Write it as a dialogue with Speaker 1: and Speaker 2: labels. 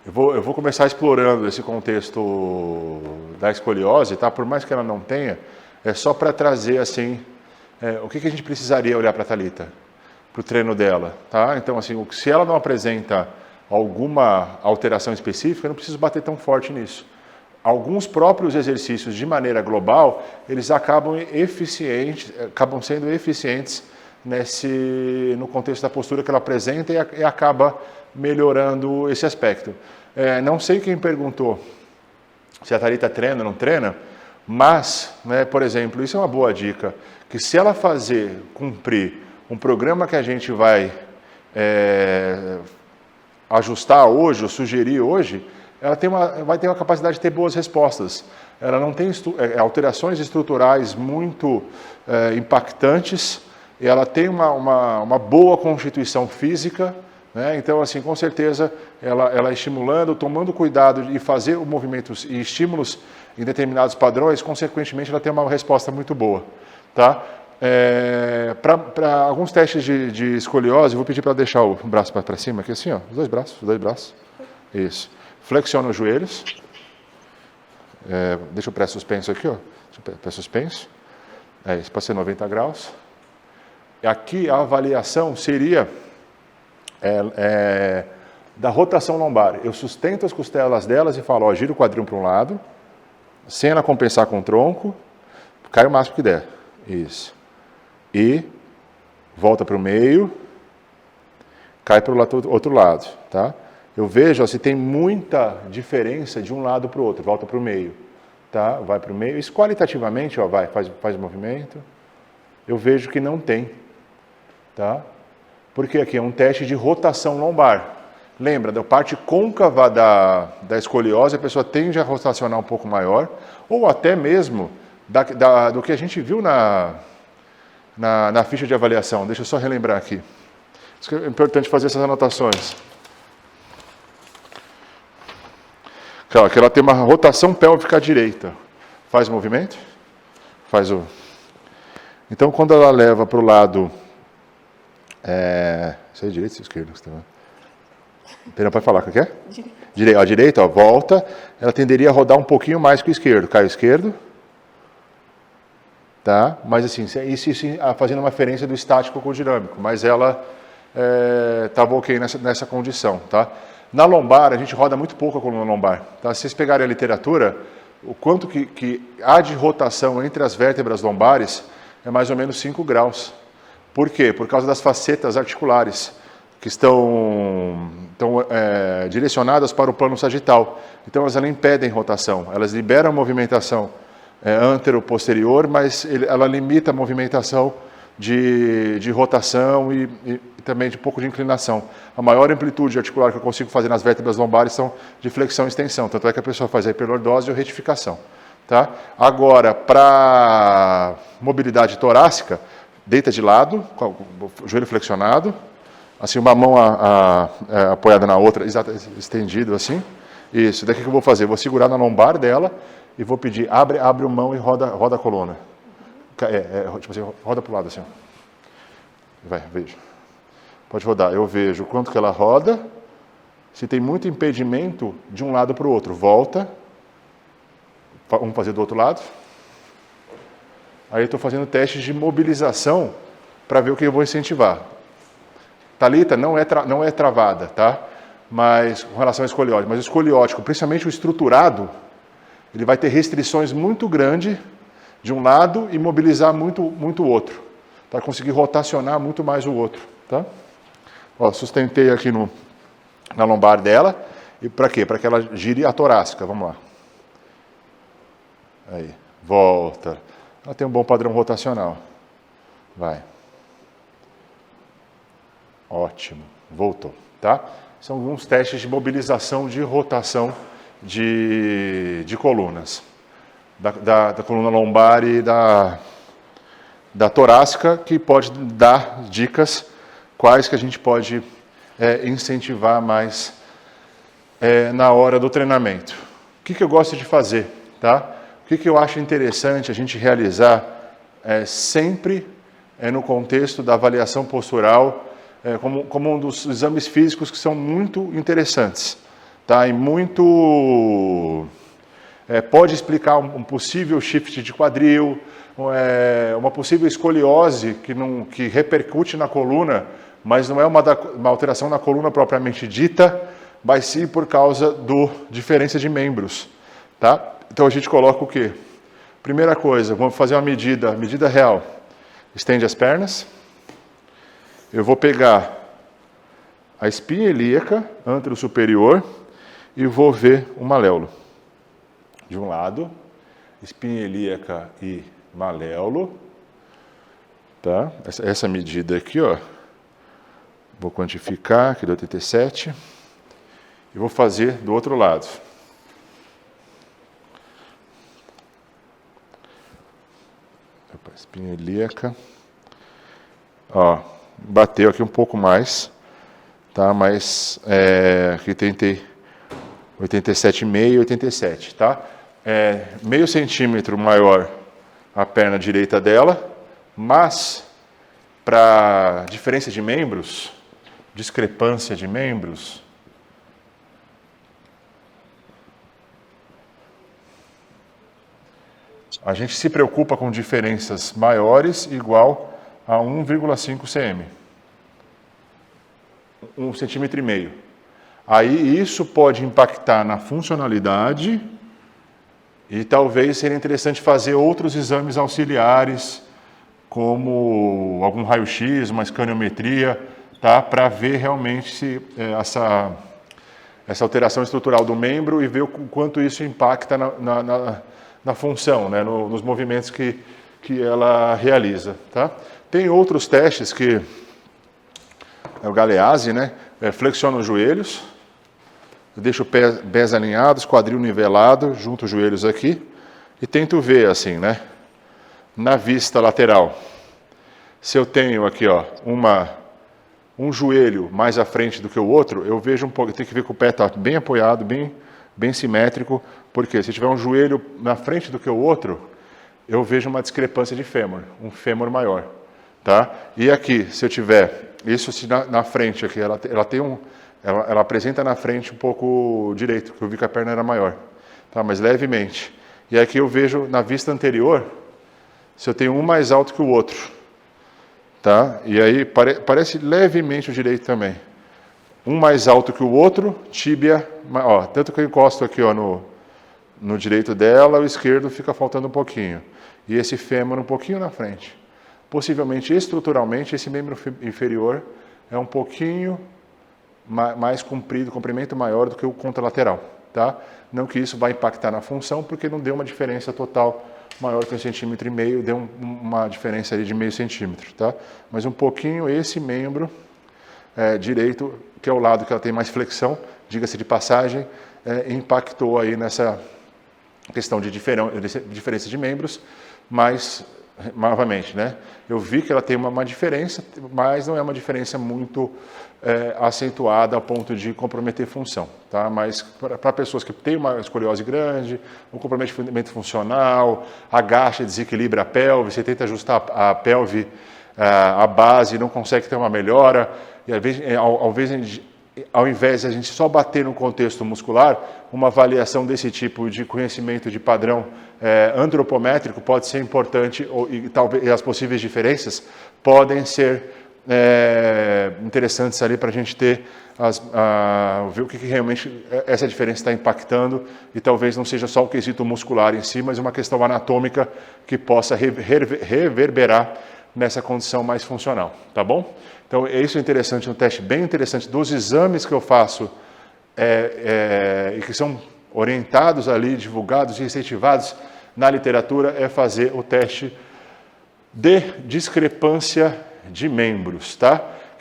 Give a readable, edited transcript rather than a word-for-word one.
Speaker 1: Eu vou começar explorando esse contexto da escoliose, tá? Por mais que ela não tenha, é só para trazer assim, o que a gente precisaria olhar para a Thalita, para o treino dela, tá? Então, assim, se ela não apresenta alguma alteração específica, eu não preciso bater tão forte nisso. Alguns próprios exercícios, de maneira global, eles acabam sendo eficientes no contexto da postura que ela apresenta e acaba melhorando esse aspecto. Não sei quem perguntou se a Thalita treina ou não treina, mas, né, por exemplo, isso é uma boa dica, que se ela cumprir um programa que a gente vai ajustar hoje, ou sugerir hoje, ela vai ter uma capacidade de ter boas respostas. Ela não tem alterações estruturais muito impactantes, e ela tem uma boa constituição física, né? Então, assim, com certeza, ela estimulando, tomando cuidado de fazer movimentos e estímulos em determinados padrões, consequentemente, ela tem uma resposta muito boa, tá? Para alguns testes de escoliose, eu vou pedir para deixar o braço para cima, aqui assim, ó, os dois braços. Isso. Flexiona os joelhos. Deixa o pé suspenso aqui, ó. Pé suspenso. Isso, pode ser 90 graus. Aqui a avaliação seria da rotação lombar. Eu sustento as costelas delas e falo, ó, gira o quadril para um lado, sem ela compensar com o tronco, cai o máximo que der. Isso. E volta para o meio, cai para o outro lado, tá? Eu vejo ó, se tem muita diferença de um lado para o outro, volta para o meio, tá? Vai para o meio, isso qualitativamente, ó, faz o movimento, eu vejo que não tem, tá? Porque aqui é um teste de rotação lombar. Lembra, da parte côncava da escoliose, a pessoa tende a rotacionar um pouco maior, ou até mesmo do que a gente viu na ficha de avaliação. Deixa eu só relembrar aqui. Isso é importante fazer essas anotações. Claro, que ela tem uma rotação pélvica à direita. Faz o movimento? Faz o... Então, quando ela leva para o lado... Isso é direito ou esquerdo? Não pode falar, o que é? Direito. A direita, ó, volta. Ela tenderia a rodar um pouquinho mais que o esquerdo. Cai o esquerdo. Tá? Mas assim, isso fazendo uma referência do estático com o dinâmico. Mas ela estava ok nessa condição. Tá? Na lombar, a gente roda muito pouco a coluna lombar. Tá? Se vocês pegarem a literatura, o quanto que há de rotação entre as vértebras lombares é mais ou menos 5 graus. Por quê? Por causa das facetas articulares, que estão direcionadas para o plano sagital. Então, elas impedem rotação, elas liberam a movimentação antero-posterior, mas ela limita a movimentação de rotação e também de pouco de inclinação. A maior amplitude articular que eu consigo fazer nas vértebras lombares são de flexão e extensão, tanto é que a pessoa faz a hiperlordose ou retificação. Tá? Agora, para mobilidade torácica, deita de lado, com o joelho flexionado, assim, uma mão apoiada na outra, estendido assim. Isso, daqui que eu vou fazer? Vou segurar na lombar dela e vou pedir, abre a mão e roda a coluna. Tipo assim, roda para o lado assim. Vai, veja. Pode rodar. Eu vejo o quanto que ela roda, se tem muito impedimento de um lado para o outro. Volta. Vamos fazer do outro lado. Aí eu estou fazendo testes de mobilização para ver o que eu vou incentivar. Thalita não é travada, tá? Mas com relação à escoliose. Mas o escoliótico, principalmente o estruturado, ele vai ter restrições muito grandes de um lado e mobilizar muito o outro. Para conseguir rotacionar muito mais o outro, tá? Ó, sustentei aqui na lombar dela. E para quê? Para que ela gire a torácica. Vamos lá. Aí, volta. Ela tem um bom padrão rotacional. Vai. Ótimo. Voltou, tá? São alguns testes de mobilização de rotação de colunas. Da coluna lombar e da torácica, que pode dar dicas quais que a gente pode incentivar mais na hora do treinamento. O que eu gosto de fazer, tá? O que eu acho interessante a gente realizar sempre no contexto da avaliação postural, como um dos exames físicos que são muito interessantes, tá? E muito pode explicar um possível shift de quadril, uma possível escoliose que repercute na coluna, mas não é uma alteração na coluna propriamente dita, mas sim por causa da diferença de membros, tá? Então a gente coloca o quê? Primeira coisa, vamos fazer uma medida real. Estende as pernas. Eu vou pegar a espinha ilíaca, antero superior, e vou ver o maléolo. De um lado, espinha ilíaca e maléolo. Tá? Essa medida aqui, ó. Vou quantificar, aqui do 87. E vou fazer do outro lado. Espinha ilíaca. Ó, bateu aqui um pouco mais. Tá? Mas aqui tentei 87,5 e 87, tá? Meio centímetro maior a perna direita dela, mas para diferença de membros, discrepância de membros, a gente se preocupa com diferenças maiores igual a 1,5 cm. 1,5 cm. Aí isso pode impactar na funcionalidade e talvez seria interessante fazer outros exames auxiliares, como algum raio-x, uma escaniometria, tá? Para ver realmente se essa alteração estrutural do membro e ver o quanto isso impacta na função, né? Nos movimentos que ela realiza. Tá? Tem outros testes que é o Galeazzi, né? Flexiona os joelhos, deixa o pés alinhados, quadril nivelado, junto os joelhos aqui e tento ver assim, né? Na vista lateral. Se eu tenho aqui, ó, um joelho mais à frente do que o outro, eu vejo um pouco, tem que ver que o pé está bem apoiado, bem simétrico, porque se tiver um joelho na frente do que o outro, eu vejo uma discrepância de fêmur, um fêmur maior, tá? E aqui, se eu tiver isso na frente aqui, ela apresenta na frente um pouco direito, que eu vi que a perna era maior, tá? Mas levemente. E aqui eu vejo na vista anterior, se eu tenho um mais alto que o outro, tá? E aí parece levemente o direito também. Um mais alto que o outro, tíbia, ó, tanto que eu encosto aqui, ó, no direito dela, o esquerdo fica faltando um pouquinho. E esse fêmur um pouquinho na frente. Possivelmente, estruturalmente, esse membro inferior é um pouquinho mais comprido, comprimento maior do que o contralateral, tá? Não que isso vai impactar na função, porque não deu uma diferença total maior que 1,5 cm, deu uma diferença ali de meio centímetro, tá? Mas um pouquinho esse membro direito, que é o lado que ela tem mais flexão, diga-se de passagem, impactou aí nessa questão de diferença de membros, mas novamente, né? Eu vi que ela tem uma diferença, mas não é uma diferença muito acentuada ao ponto de comprometer função, tá? Mas para pessoas que têm uma escoliose grande, um comprometimento funcional, agacha, desequilibra a pelve, você tenta ajustar a pelve, a base, não consegue ter uma melhora, e ao invés de a gente só bater no contexto muscular, uma avaliação desse tipo de conhecimento de padrão antropométrico pode ser importante, e talvez as possíveis diferenças podem ser interessantes ali para a gente ter ver o que realmente essa diferença está impactando, e talvez não seja só o quesito muscular em si, mas uma questão anatômica que possa reverberar nessa condição mais funcional, tá bom? Então, isso é interessante, um teste bem interessante dos exames que eu faço e que são orientados ali, divulgados e incentivados na literatura, é fazer o teste de discrepância de membros, tá?